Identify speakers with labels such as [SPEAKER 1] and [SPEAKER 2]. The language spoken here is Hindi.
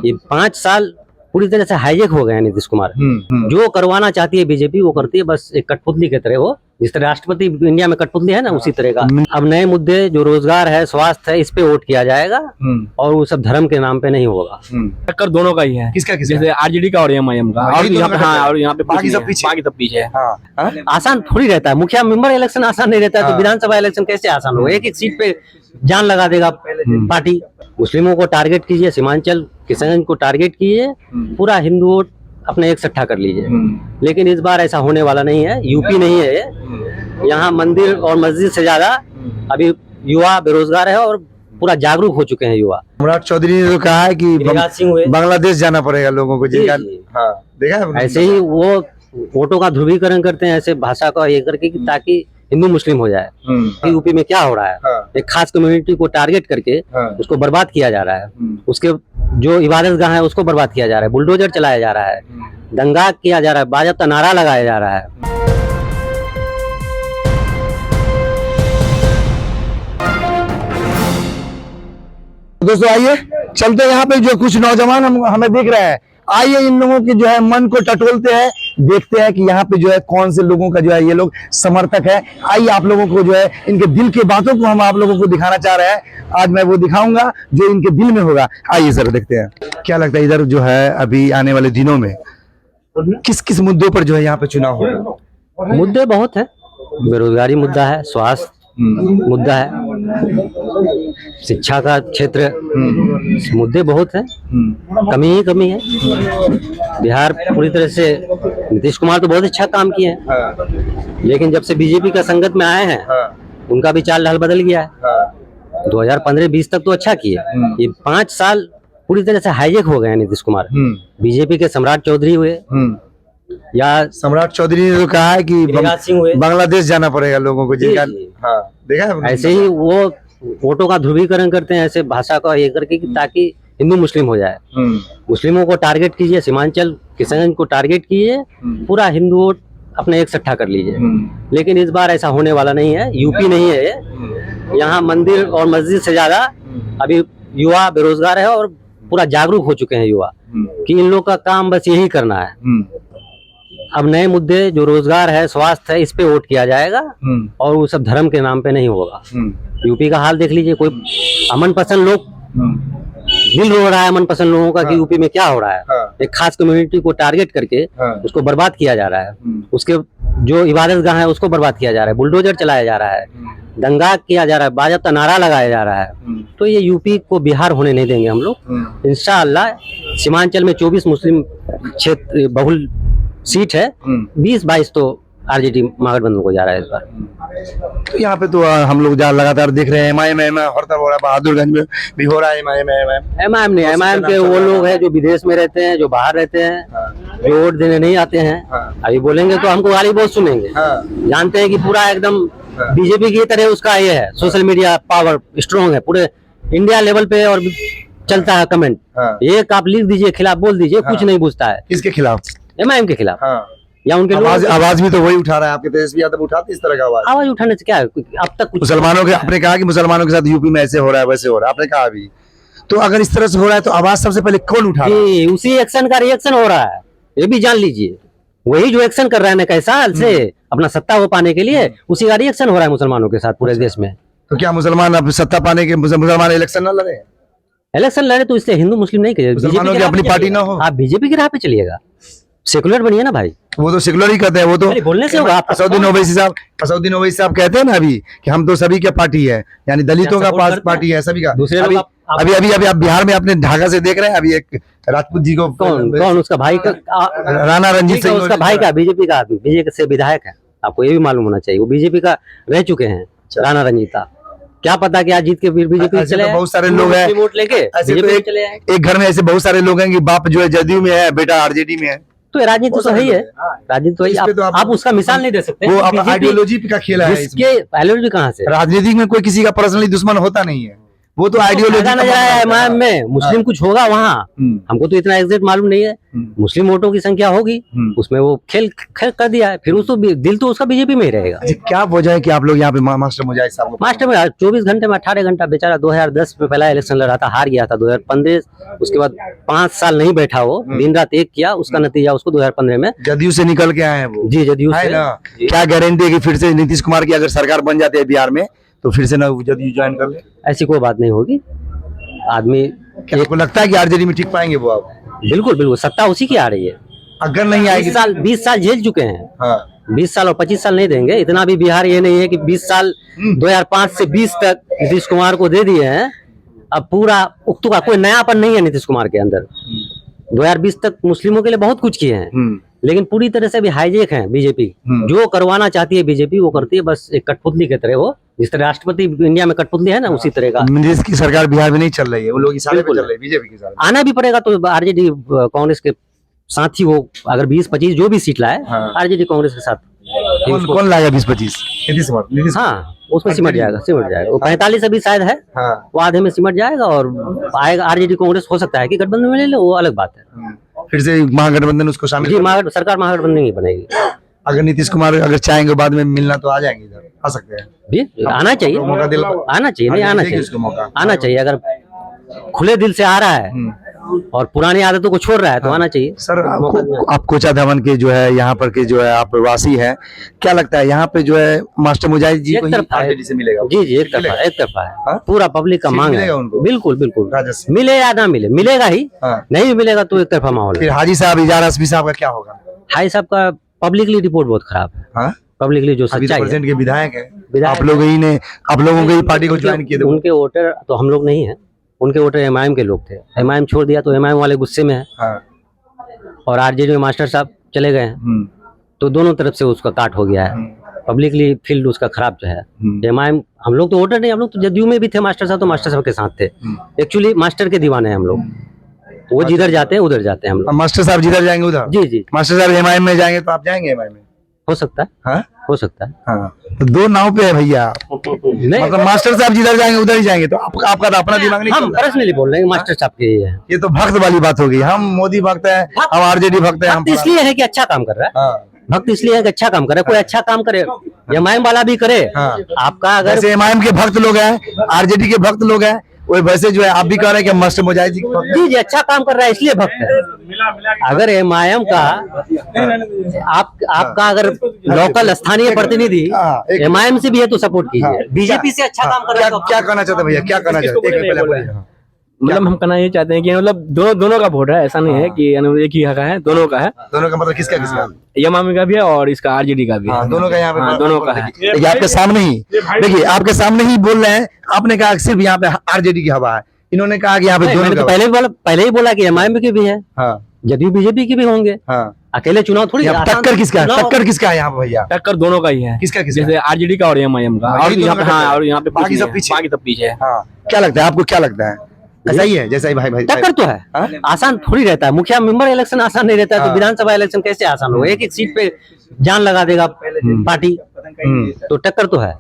[SPEAKER 1] ये 5 साल पूरी तरह से हाईजेक हो गए हैं नीतीश कुमार। जो करवाना चाहती है बीजेपी वो करती है, बस एक कठपुतली की तरह। वो जिस तरह राष्ट्रपति इंडिया में कठपुतली है ना, उसी तरह का। अब नए मुद्दे जो रोजगार है, स्वास्थ्य है, इस पे वोट किया जाएगा और वो सब धर्म के नाम पे नहीं होगा।
[SPEAKER 2] टक्कर दोनों का ही है।
[SPEAKER 3] किसका
[SPEAKER 2] जैसे आरजेडी का और एमआईएम का, और यहाँ पे और यहाँ पे
[SPEAKER 3] बाकी सब पीछे।
[SPEAKER 2] बाकी सब पीछे है।
[SPEAKER 1] आसान थोड़ी रहता है, मुखिया मेंबर इलेक्शन आसान नहीं रहता है, तो विधानसभा इलेक्शन कैसे आसान होगा? एक एक सीट पे जान लगा देगा पार्टी। मुस्लिमों को टारगेट कीजिए, सीमांचल किशनगंज को टारगेट कीजिए, पूरा हिंदू वोट अपने एक सट्ठा कर लीजिए। लेकिन इस बार ऐसा होने वाला नहीं है। यूपी नहीं है ये। यहाँ मंदिर और मस्जिद से ज्यादा अभी युवा बेरोजगार है और पूरा जागरूक हो चुके हैं युवा।
[SPEAKER 3] सम्राट चौधरी ने तो कहा है कि
[SPEAKER 1] गिरिराज सिंह हुए।
[SPEAKER 3] बांग्लादेश जाना पड़ेगा लोगों को।
[SPEAKER 1] जी,
[SPEAKER 3] जिनका
[SPEAKER 1] जी।
[SPEAKER 3] हाँ देखा है?
[SPEAKER 1] ऐसे ही वो वोटों का ध्रुवीकरण करते हैं, ऐसे भाषा का ये करके कि ताकि हिंदू मुस्लिम हो जाए। यूपी में क्या हो रहा है? एक खास कम्युनिटी को टारगेट करके उसको बर्बाद किया जा रहा है। उसके जो इबादत गाह है उसको बर्बाद किया जा रहा है, बुलडोजर चलाया जा रहा है, दंगा किया जा रहा है, बाजब नारा लगाया जा रहा है।
[SPEAKER 3] दोस्तों आइए चलते हैं, यहाँ पे जो कुछ नौजवान हमें दिख रहे हैं, आइए इन लोगों के जो है मन को टटोलते हैं, देखते हैं कि यहाँ पे जो है कौन से लोगों का जो है ये लोग समर्थक है। आइए आप लोगों को जो है इनके दिल की बातों को हम आप लोगों को दिखाना चाह रहे हैं। आज मैं वो दिखाऊंगा जो इनके दिल में होगा। आइए सर देखते हैं क्या लगता है इधर जो है अभी आने वाले दिनों में किस किस मुद्दों पर जो है यहाँ पे चुनाव होगा।
[SPEAKER 1] मुद्दे बहुत है, बेरोजगारी मुद्दा है, स्वास्थ्य मुद्दा है, शिक्षा का क्षेत्र, मुद्दे बहुत हैं, कमी ही कमी है। बिहार पूरी तरह से नीतीश कुमार तो बहुत अच्छा काम किए हैं, लेकिन जब से बीजेपी का संगत में आए हैं उनका भी चाल ढाल बदल गया है। 2015-20 तक तो अच्छा किए, ये 5 साल पूरी तरह से हाईजेक हो गए हैं नीतीश कुमार। बीजेपी के सम्राट चौधरी हुए या
[SPEAKER 3] सम्राट चौधरी ने तो कहा है कि
[SPEAKER 1] गिरिराज सिंह हुए।
[SPEAKER 3] बांग्लादेश जाना पड़ेगा लोगों को। जिनका हाँ देखा है?
[SPEAKER 1] ऐसे ही वो वोटों का ध्रुवीकरण करते हैं, ऐसे भाषा का ये करके कि ताकि हिंदू मुस्लिम हो जाए। मुस्लिमों को टारगेट कीजिए, सीमांचल किशनगंज को टारगेट कीजिए, पूरा हिंदू वोट अपने एक सट्ठा कर लीजिए। लेकिन इस बार ऐसा होने वाला नहीं है। यूपी नहीं है ये। यहाँ मंदिर और मस्जिद से ज्यादा अभी युवा बेरोजगार है और पूरा जागरूक हो चुके हैं युवा कि इन लोग का काम बस यही करना है। अब नए मुद्दे जो रोजगार है, स्वास्थ्य है, इस पे वोट किया जाएगा और वो सब धर्म के नाम पे नहीं होगा। यूपी का हाल देख लीजिए, कोई अमन पसंद लोग, दिल रो रहा है अमन पसंद लोगों का कि यूपी में क्या हो रहा है। एक खास कम्युनिटी को टारगेट करके उसको बर्बाद किया जा रहा है। उसके जो इबादत गाह है उसको बर्बाद किया जा रहा है, बुलडोजर चलाया जा रहा है, दंगा किया जा रहा है, बाजब नारा लगाया जा रहा है। तो ये यूपी को बिहार होने नहीं देंगे हम लोग इंशाअल्लाह। सीमांचल में 24 मुस्लिम क्षेत्र बहुल सीट है, 20-22 तो आरजेडी महागठबंधन को जा रहा है इस बार।
[SPEAKER 3] तो यहाँ पे तो हम लोग जहाँ लगातार देख रहे हैं एमआईएम हर तरफ हो रहा है, बहादुरगंज में भी हो रहा है
[SPEAKER 1] एमआईएम नहीं, एमआईएम के वो लोग हैं जो विदेश में रहते हैं, जो बाहर रहते हैं, जो वोट देने नहीं आते हैं। अभी बोलेंगे तो हमको गाली बहुत सुनेंगे। जानते हैं कि पूरा एकदम बीजेपी की तरह उसका ये है, सोशल मीडिया पावर स्ट्रॉन्ग है पूरे इंडिया लेवल पे और चलता है कमेंट। एक आप लिख दीजिए, खिलाफ बोल दीजिए, कुछ नहीं पूछता है।
[SPEAKER 3] किसके खिलाफ?
[SPEAKER 1] एमआईएम के खिलाफ। या उनके
[SPEAKER 3] आवाज भी तो वही उठा रहा है। आपके तेजस्वी यादव उठाते इस तरह का आवाज
[SPEAKER 1] उठाने से क्या है? अब तक कुछ
[SPEAKER 3] मुसलमानों के, आपने कहा कि मुसलमानों के साथ यूपी में ऐसे हो रहा है वैसे हो रहा है, आपने कहा अभी। तो अगर इस तरह से हो रहा है तो आवाज सबसे पहले कौन उठा रहा है?
[SPEAKER 1] उसी एक्शन का रिएक्शन हो रहा है, ये भी जान लीजिए। वही जो एक्शन कर रहा है कई साल से अपना सत्ता वो पाने के लिए, उसी का रिएक्शन हो रहा है मुसलमानों के साथ पूरे देश में।
[SPEAKER 3] तो क्या मुसलमान अब सत्ता पाने के मुसलमान इलेक्शन न लड़े?
[SPEAKER 1] इलेक्शन लड़े तो इससे हिंदू मुस्लिम नहीं करिए,
[SPEAKER 3] मुसलमानों की अपनी पार्टी ना हो।
[SPEAKER 1] आप बीजेपी की राह पे चलिएगा, सेकुलर बनिए ना भाई।
[SPEAKER 3] वो तो सेकुलर ही कहते हैं, वो तो
[SPEAKER 1] बोलने से होगा।
[SPEAKER 3] असदुद्दीन ओवैसी साहब कहते हैं ना अभी कि हम तो सभी की पार्टी है, यानी दलितों का पार्टी है सभी का।
[SPEAKER 1] दूसरे
[SPEAKER 3] अभी आप बिहार में अपने ढाका से देख रहे हैं, अभी एक राजपूत जी को
[SPEAKER 1] कौन उसका भाई का
[SPEAKER 3] राणा रंजीत सिंह,
[SPEAKER 1] उसका भाई का बीजेपी का आदमी, बीजेपी से विधायक है, आपको ये भी मालूम होना चाहिए। वो बीजेपी का रह चुके हैं, राणा रंजीता। क्या पता कि आज जीत के बीजेपी चले आए।
[SPEAKER 3] बहुत सारे लोग हैं
[SPEAKER 1] वोट लेके बीजेपी चले आए।
[SPEAKER 3] एक घर में ऐसे बहुत सारे लोग हैं कि बाप जो है जदयू में है, बेटा आरजेडी में है।
[SPEAKER 1] तो राजनीति तो सही है, राजनीति तो ही आप उसका मिसाल नहीं दे सकते।
[SPEAKER 3] वो आइडियोलॉजी का खेल है।
[SPEAKER 1] इसके आइडियोलॉजी कहाँ से?
[SPEAKER 3] राजनीति में कोई किसी का पर्सनली दुश्मन होता नहीं है, वो तो आइडियोलॉजी
[SPEAKER 1] नजर आया एमआईएम में मुस्लिम कुछ होगा वहाँ, हमको तो इतना एग्जैक्ट मालूम नहीं है। मुस्लिम वोटों की संख्या होगी उसमें, वो खेल कर दिया है, फिर उसको दिल तो उसका बीजेपी में ही रहेगा।
[SPEAKER 3] क्या वजह है कि आप लोग यहाँ पे मास्टर मुजाहिद साहब को
[SPEAKER 1] मास्टर में 24 घंटे में 18 घंटा बेचारा 2010 में पहला इलेक्शन लड़ा था, हार गया था 2015, उसके बाद 5 साल नहीं बैठा, वो दिन रात एक किया, उसका नतीजा उसको 2015 में
[SPEAKER 3] जदयू से निकल के आए हैं वो।
[SPEAKER 1] जी जदयू
[SPEAKER 3] है
[SPEAKER 1] से।
[SPEAKER 3] ना, क्या गारंटी है कि फिर से नीतीश कुमार की अगर सरकार बन जाती है बिहार में तो फिर से ना जदयू ज्वाइन कर ले?
[SPEAKER 1] ऐसी कोई बात नहीं होगी। आदमी
[SPEAKER 3] क्या आपको लगता है कि आरजेडी में ठीक पाएंगे वो आप?
[SPEAKER 1] बिल्कुल बिल्कुल, सत्ता उसी की आ रही है।
[SPEAKER 3] अगर नहीं आएगी
[SPEAKER 1] 20 साल झेल चुके हैं।
[SPEAKER 3] हाँ
[SPEAKER 1] 20 साल और 25 साल नहीं देंगे, इतना भी बिहार ये नहीं है कि 20 साल 2005 से 20 तक नीतीश कुमार को दे दिए हैं। अब पूरा उक्तू का कोई नयापन नहीं है नीतीश कुमार के अंदर। 2020 तक मुस्लिमों के लिए बहुत कुछ किए हैं, लेकिन पूरी तरह से भी हाईजेक है बीजेपी। जो करवाना चाहती है बीजेपी वो करती है, बस एक कठपुतली की तरह। वो जिस तरह राष्ट्रपति इंडिया में कठपुतली है ना, उसी तरह का।
[SPEAKER 3] नीतीश की सरकार बिहार में नहीं चल रही है, वो लोग इशारे पे चल रहे हैं बीजेपी की सरकार।
[SPEAKER 1] आना भी पड़ेगा तो आरजेडी कांग्रेस के साथ ही, वो अगर 20-25 जो भी सीट लाए आरजेडी कांग्रेस के साथ।
[SPEAKER 3] कौन लाएगा 20-25? नीतीश कुमार।
[SPEAKER 1] हाँ उसमें सिमट जाएगा। वो 45 अभी शायद है, वो आधे में सिमट जाएगा और आएगा आरजेडी कांग्रेस। हो सकता है कि गठबंधन में ले ले, वो अलग बात है।
[SPEAKER 3] फिर से महागठबंधन उसको शामिल
[SPEAKER 1] जी सरकार महागठबंधन ही बनेगी।
[SPEAKER 3] अगर नीतीश कुमार अगर चाहेंगे बाद में मिलना तो आ जाएंगे, इधर आ सकते हैं
[SPEAKER 1] जी आना चाहिए,
[SPEAKER 3] मौका दिल
[SPEAKER 1] आना चाहिए, नहीं आना चाहिए, आना चाहिए। अगर खुले दिल से आ रहा है और पुरानी आदतों को छोड़ रहा है तो आना चाहिए।
[SPEAKER 3] सर आप कोचा धवन के जो है यहाँ पर के जो है आप प्रवासी हैं, क्या लगता है यहाँ पे जो है मास्टर मुजाहिद जी को ही आरजेडी से मिलेगा?
[SPEAKER 1] जी एक तरफा है, पूरा पब्लिक का मांग है। बिल्कुल
[SPEAKER 3] राजस्व
[SPEAKER 1] मिले या ना मिले, मिलेगा ही, नहीं मिलेगा तो एक तरफा माहौल।
[SPEAKER 3] फिर हाजी साहब इजार हस्बी साहब का क्या होगा?
[SPEAKER 1] हाजी साहब का पब्लिकली रिपोर्ट बहुत खराब है। पब्लिकली जो सच्चाई है,
[SPEAKER 3] प्रेजेंट के विधायक है, आप लोगों की पार्टी को ज्वाइन किए थे।
[SPEAKER 1] उनके वोटर तो हम लोग नहीं है, उनके वोटर एमआईएम के लोग थे। एमआईएम छोड़ दिया तो एमआईएम वाले गुस्से में है, और आरजेडी में मास्टर साहब चले गए हैं, तो दोनों तरफ से उसका काट हो गया है। पब्लिकली फील्ड उसका खराब जो है। एमआईएम हम लोग तो वोटर नहीं, हम लोग तो जदयू में भी थे, मास्टर साहब तो मास्टर साहब के साथ थे। एक्चुअली मास्टर के दीवाने हैं हम लोग, वो जिधर जाते हैं उधर जाते हैं हम लोग।
[SPEAKER 3] मास्टर साहब जिधर जाएंगे उधर?
[SPEAKER 1] जी
[SPEAKER 3] मास्टर साहब एमआईएम में जाएंगे तो आप जाएंगे एमआईएम में?
[SPEAKER 1] हो सकता है, हो सकता है।
[SPEAKER 3] तो दो नाव पे है भैया, मतलब मास्टर साहब जिधर जाएंगे उधर ही जाएंगे, तो आपका तो अपना दिमाग नहीं
[SPEAKER 1] हम
[SPEAKER 3] चल रहा है।
[SPEAKER 1] पर्सनली बोल रहे हैं मास्टर साहब के ये है।
[SPEAKER 3] ये तो भक्त वाली बात हो गई, हम मोदी भक्त है, हम आरजेडी भक्त है। हम
[SPEAKER 1] भक्त इसलिए है कि अच्छा काम कर रहा है, भक्त इसलिए है कि अच्छा काम करे। कोई अच्छा काम करे, एमआईएम वाला भी करे। आपका अगर
[SPEAKER 3] जैसे एमआईएम के भक्त लोग हैं, आरजेडी के भक्त लोग हैं, वही वैसे जो है आप भी कह रहे हैं कि मास्टर मुजाहिद
[SPEAKER 1] जी अच्छा काम कर रहा है इसलिए भक्त है। अगर एमआईएम का आपका अगर लोकल स्थानीय प्रतिनिधि एमआईएम से भी है तो सपोर्ट कीजिए। बीजेपी से अच्छा काम कर रहा है तो
[SPEAKER 3] क्या कहना चाहते भैया, क्या कहना चाहते? एक मिनट पहले बोलिए।
[SPEAKER 2] मतलब हम कहना ये चाहते हैं कि मतलब दोनों का वोट है, ऐसा नहीं है कि एक ही का है, दोनों का है।
[SPEAKER 3] दोनों का मतलब किसका?
[SPEAKER 2] एमआईएम का भी है और इसका आरजेडी का भी है।
[SPEAKER 3] दोनों का यहाँ पे
[SPEAKER 2] दोनों का है।
[SPEAKER 3] देखिए आपके सामने ही, देखिए आपके सामने ही बोल रहे हैं। आपने कहा सिर्फ यहाँ पे आरजेडी की हवा है, इन्होंने कहा कि यहाँ पे दोनों का।
[SPEAKER 1] पहले ही बोला कि एमआईएम की भी है, जदयू बीजेपी की भी होंगे। अकेले चुनाव थोड़ी।
[SPEAKER 3] टक्कर किसका है? टक्कर किसका है यहाँ पे भैया?
[SPEAKER 2] टक्कर दोनों का ही है।
[SPEAKER 3] किसका?
[SPEAKER 2] जैसे आरजेडी का और एमआईएम का, और यहाँ पे
[SPEAKER 3] बाकी सब
[SPEAKER 2] पीछे है।
[SPEAKER 3] क्या लगता है आपको, क्या लगता है? ऐसा ही है जैसा ही भाई
[SPEAKER 1] टक्कर तो है। आसान थोड़ी रहता है, मुखिया मेंबर इलेक्शन आसान नहीं रहता है, तो विधानसभा इलेक्शन कैसे आसान होगा? एक सीट पे जान लगा देगा पार्टी, तो टक्कर तो है।